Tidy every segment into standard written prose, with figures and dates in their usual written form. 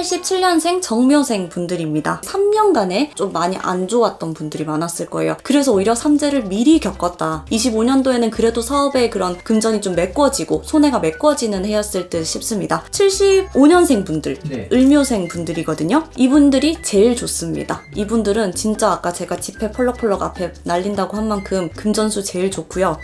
87년생 정묘생 분들입니다. 3년간에 좀 많이 안 좋았던 분들이 많았을 거예요. 그래서 오히려 삼재를 미리 겪었다. 25년도에는 그래도 사업에 그런 금전이 좀 메꿔지고 손해가 메꿔지는 해였을 듯 싶습니다. 75년생 분들, 을묘생 분들이거든요. 이분들이 제일 좋습니다. 이분들은 진짜 아까 제가 지폐 펄럭펄럭 앞에 날린다고 한 만큼 금전수 제일 좋고요.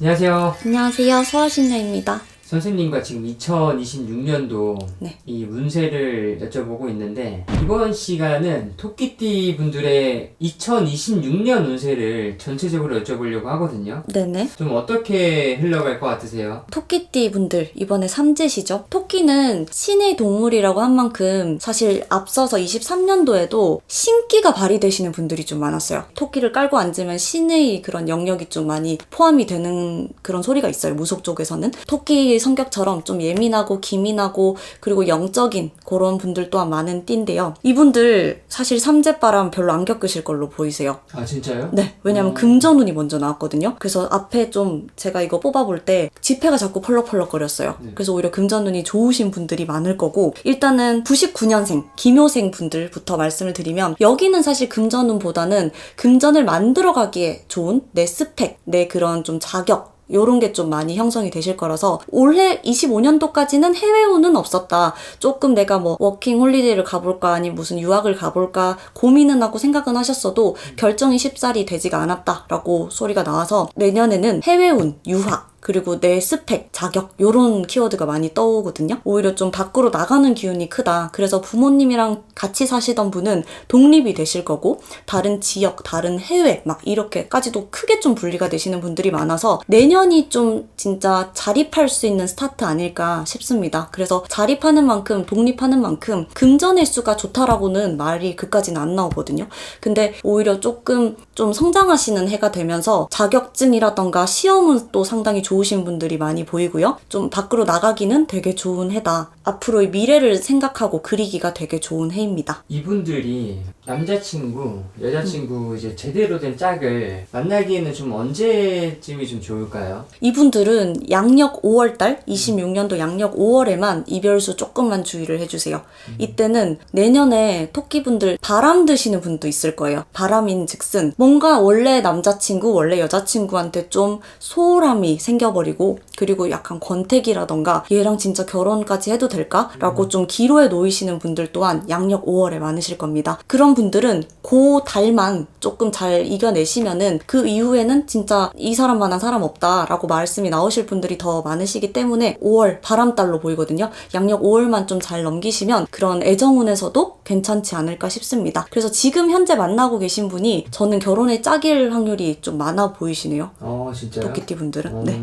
안녕하세요. 안녕하세요. 서울신녀입니다. 선생님과 지금 2026년도 네. 이 운세를 여쭤보고 있는데, 이번 시간은 토끼띠 분들의 2026년 운세를 전체적으로 여쭤보려고 하거든요. 네네. 좀 어떻게 흘러갈 것 같으세요? 토끼띠 분들, 이번에 삼재시죠? 토끼는 신의 동물이라고 한 만큼 사실 앞서서 23년도에도 신기가 발휘되시는 분들이 좀 많았어요. 토끼를 깔고 앉으면 신의 그런 영역이 좀 많이 포함이 되는 그런 소리가 있어요. 무속 쪽에서는. 토끼 성격처럼 좀 예민하고 기민하고 그리고 영적인 그런 분들 또한 많은 띠인데요. 이분들 사실 삼재바람 별로 안 겪으실 걸로 보이세요. 아, 진짜요? 네. 왜냐면 금전운이 먼저 나왔거든요. 그래서 앞에 좀 제가 이거 뽑아볼 때 지폐가 자꾸 펄럭펄럭거렸어요. 그래서 오히려 금전운이 좋으신 분들이 많을 거고, 일단은 99년생 기묘생 분들부터 말씀을 드리면, 여기는 사실 금전운보다는 금전을 만들어가기에 좋은 내 스펙, 내 그런 좀 자격, 요런 게 좀 많이 형성이 되실 거라서 올해 25년도까지는 해외운은 없었다. 조금 내가 뭐 워킹 홀리데이를 가볼까 아니면 무슨 유학을 가볼까 고민은 하고 생각은 하셨어도 결정이 쉽사리 되지가 않았다라고 소리가 나와서 내년에는 해외운, 유학, 그리고 내 스펙, 자격 요런 키워드가 많이 떠오거든요. 오히려 좀 밖으로 나가는 기운이 크다. 그래서 부모님이랑 같이 사시던 분은 독립이 되실 거고, 다른 지역, 다른 해외 막 이렇게까지도 크게 좀 분리가 되시는 분들이 많아서 내년이 좀 진짜 자립할 수 있는 스타트 아닐까 싶습니다. 그래서 자립하는 만큼, 독립하는 만큼 금전의 수가 좋다라고는 말이 그까지는 안 나오거든요. 근데 오히려 조금 좀 성장하시는 해가 되면서 자격증이라던가 시험은 또 상당히 좋으신 분들이 많이 보이고요. 좀 밖으로 나가기는 되게 좋은 해다. 앞으로의 미래를 생각하고 그리기가 되게 좋은 해입니다. 이분들이 남자친구, 여자친구 이제 제대로 된 짝을 만나기에는 좀 언제쯤이 좀 좋을까요? 이분들은 양력 5월달, 26년도 양력 5월에만 이별수 조금만 주의를 해주세요. 이때는 내년에 토끼분들 바람 드시는 분도 있을 거예요. 바람인 즉슨 뭔가 원래 남자친구, 원래 여자친구한테 좀 소홀함이 생겨버리고, 그리고 약간 권태기라던가 얘랑 진짜 결혼까지 해도 될까? 라고 좀 기로에 놓이시는 분들 또한 양력 5월에 많으실 겁니다. 그런 분들은 그 달만 조금 잘 이겨내시면은 그 이후에는 진짜 이 사람만한 사람 없다 라고 말씀이 나오실 분들이 더 많으시기 때문에 5월 바람달로 보이거든요. 양력 5월만 좀 잘 넘기시면 그런 애정운에서도 괜찮지 않을까 싶습니다. 그래서 지금 현재 만나고 계신 분이 저는 결혼의 짝일 확률이 좀 많아 보이시네요. 진짜요? 토끼띠 분들은. 네.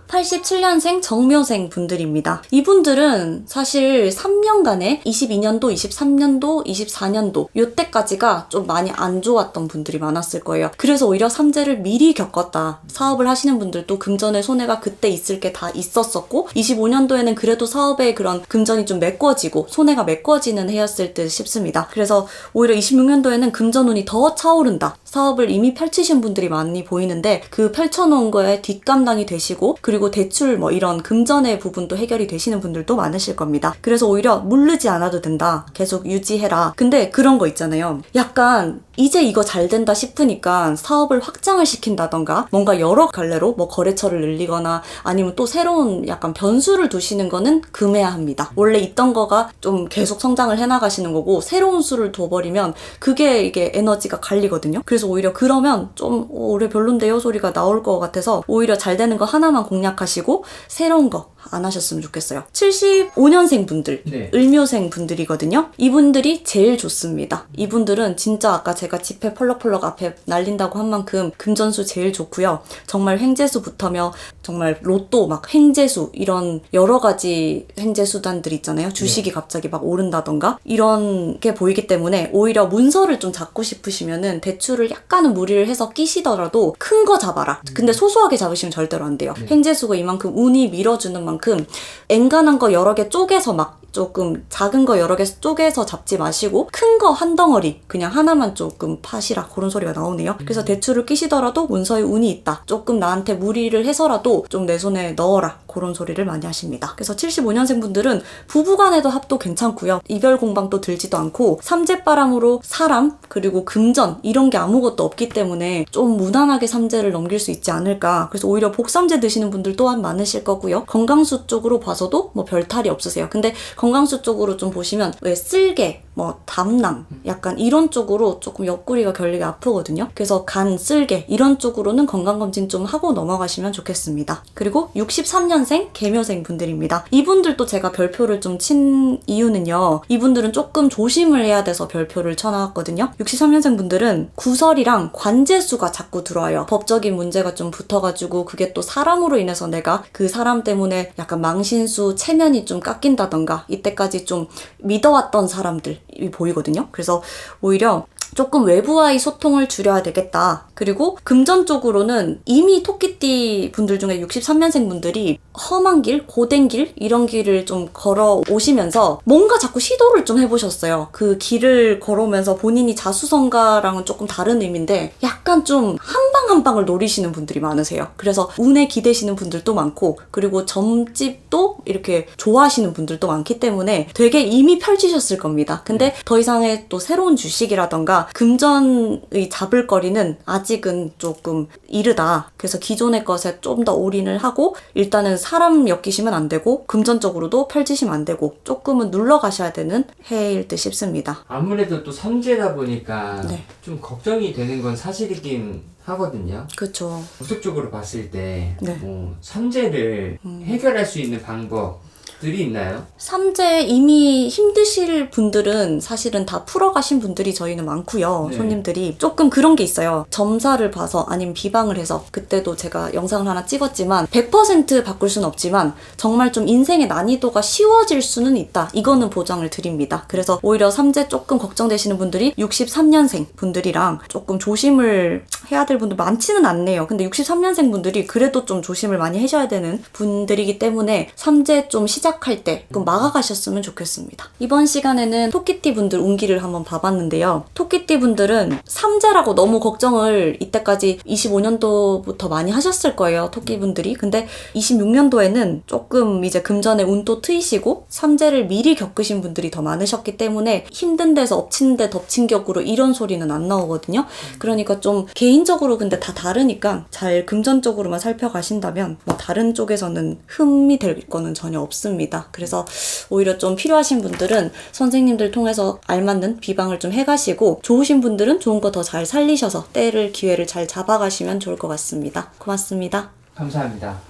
87년생 정묘생 분들입니다. 이분들은 사실 3년간에 22년도, 23년도, 24년도 요때까지가 좀 많이 안 좋았던 분들이 많았을 거예요. 그래서 오히려 삼재를 미리 겪었다. 사업을 하시는 분들도 금전의 손해가 그때 있을 게 다 있었었고, 25년도에는 그래도 사업에 그런 금전이 좀 메꿔지고 손해가 메꿔지는 해였을 듯 싶습니다. 그래서 오히려 26년도에는 금전운이 더 차오른다. 사업을 이미 펼치신 분들이 많이 보이는데 그 펼쳐놓은 거에 뒷감당이 되시고, 그리고 대출 뭐 이런 금전의 부분도 해결이 되시는 분들도 많으실 겁니다. 그래서 오히려 물르지 않아도 된다. 계속 유지해라. 근데 그런 거 있잖아요. 약간 이제 이거 잘 된다 싶으니까 사업을 확장을 시킨다던가 뭔가 여러 갈래로 뭐 거래처를 늘리거나 아니면 또 새로운 약간 변수를 두시는 거는 금해야 합니다. 원래 있던 거가 좀 계속 성장을 해나가시는 거고, 새로운 수를 둬버리면 그게 이게 에너지가 갈리거든요. 그래서 오히려 그러면 좀 올해 별론데요 소리가 나올 것 같아서 오히려 잘 되는 거 하나만 공략하시고 새로운 거 안 하셨으면 좋겠어요. 75년생 분들, 을묘생 분들이거든요. 이분들이 제일 좋습니다. 이분들은 진짜 아까 제가 지폐 펄럭펄럭 앞에 날린다고 한 만큼 금전수 제일 좋고요. 정말 횡재수부터며 정말 로또 막 횡재수 이런 여러 가지 횡재 수단들이 있잖아요. 주식이 갑자기 막 오른다던가 이런 게 보이기 때문에 오히려 문서를 좀 잡고 싶으시면은 대출을 약간은 무리를 해서 끼시더라도 큰 거 잡아라. 근데 소소하게 잡으시면 절대로 안 돼요. 횡재수가 이만큼 운이 밀어주는 만큼 엔간한 거 여러 개 쪼개서 막 조금 작은 거 여러 개 쪼개서 잡지 마시고 큰 거 한 덩어리 그냥 하나만 조금 파시라 그런 소리가 나오네요. 그래서 대출을 끼시더라도 문서에 운이 있다. 조금 나한테 무리를 해서라도 좀 내 손에 넣어라. 그런 소리를 많이 하십니다. 그래서 75년생 분들은 부부간에도 합도 괜찮고요. 이별 공방도 들지도 않고 삼재바람으로 사람 그리고 금전 이런 게 아무것도 없기 때문에 좀 무난하게 삼재를 넘길 수 있지 않을까. 그래서 오히려 복삼재 드시는 분들 또한 많으실 거고요. 건강수 쪽으로 봐서도 뭐 별탈이 없으세요. 근데 건강수 쪽으로 좀 보시면 왜 쓸개, 뭐 담낭 약간 이런 쪽으로 조금 옆구리가 결리가 아프거든요. 그래서 간, 쓸개 이런 쪽으로는 건강검진 좀 하고 넘어가시면 좋겠습니다. 그리고 63년생 개묘생 분들입니다. 이분들도 제가 별표를 좀 친 이유는요. 이분들은 조금 조심을 해야 돼서 별표를 쳐나왔거든요. 63년생 분들은 구설이랑 관재수가 자꾸 들어와요. 법적인 문제가 좀 붙어가지고 그게 또 사람으로 인해서 내가 그 사람 때문에 약간 망신수, 체면이 좀 깎인다던가 이때까지 좀 믿어왔던 사람들이 보이거든요. 그래서 오히려 조금 외부와의 소통을 줄여야 되겠다. 그리고 금전 쪽으로는 이미 토끼띠 분들 중에 63년생 분들이 험한 길, 고된 길 이런 길을 좀 걸어 오시면서 뭔가 자꾸 시도를 좀 해보셨어요. 그 길을 걸어오면서 본인이 자수성가랑은 조금 다른 의미인데 약간 좀 한 방 한 방을 노리시는 분들이 많으세요. 그래서 운에 기대시는 분들도 많고 그리고 점집도 이렇게 좋아하시는 분들도 많기 때문에 되게 이미 펼치셨을 겁니다. 근데 더 이상의 또 새로운 주식이라던가 금전의 잡을 거리는 아직은 조금 이르다. 그래서 기존의 것에 좀 더 올인을 하고 일단은 사람 엮이시면 안 되고 금전적으로도 펼치시면 안 되고 조금은 눌러가셔야 되는 해일 듯 싶습니다. 아무래도 또 삼재다 보니까 네. 좀 걱정이 되는 건 사실이긴 하거든요. 그쵸. 구속적으로 봤을 때 네. 뭐 삼재를 해결할 수 있는 방법들이 있나요? 삼재 이미 힘드실 분들은 사실은 다 풀어가신 분들이 저희는 많고요. 네. 손님들이 조금 그런 게 있어요. 점사를 봐서 아니면 비방을 해서 그때도 제가 영상을 하나 찍었지만 100% 바꿀 수는 없지만 정말 좀 인생의 난이도가 쉬워질 수는 있다. 이거는 보장을 드립니다. 그래서 오히려 삼재 조금 걱정되시는 분들이 63년생 분들이랑 조금 조심을 해야 될 분들 많지는 않네요. 근데 63년생 분들이 그래도 좀 조심을 많이 하셔야 되는 분들이기 때문에 삼재 좀 시작할 때 좀 막아가셨으면 좋겠습니다. 이번 시간에는 토끼띠 분들 운기를 한번 봐봤는데요. 토끼띠 분들은 삼재라고 너무 걱정을 이때까지 25년도부터 많이 하셨을 거예요. 토끼 분들이. 근데 26년도에는 조금 이제 금전에 운도 트이시고 삼재를 미리 겪으신 분들이 더 많으셨기 때문에 힘든 데서 엎친 데 덮친 격으로 이런 소리는 안 나오거든요. 그러니까 좀 개인적으로 근데 다 다르니까 잘 금전적으로만 살펴가신다면 뭐 다른 쪽에서는 흠이 될 거는 전혀 없습니다. 그래서 오히려 좀 필요하신 분들은 선생님들 통해서 알맞는 비방을 좀 해가시고 좋으신 분들은 좋은 거 더 잘 살리셔서 때를 기회를 잘 잡아가시면 좋을 것 같습니다. 고맙습니다. 감사합니다.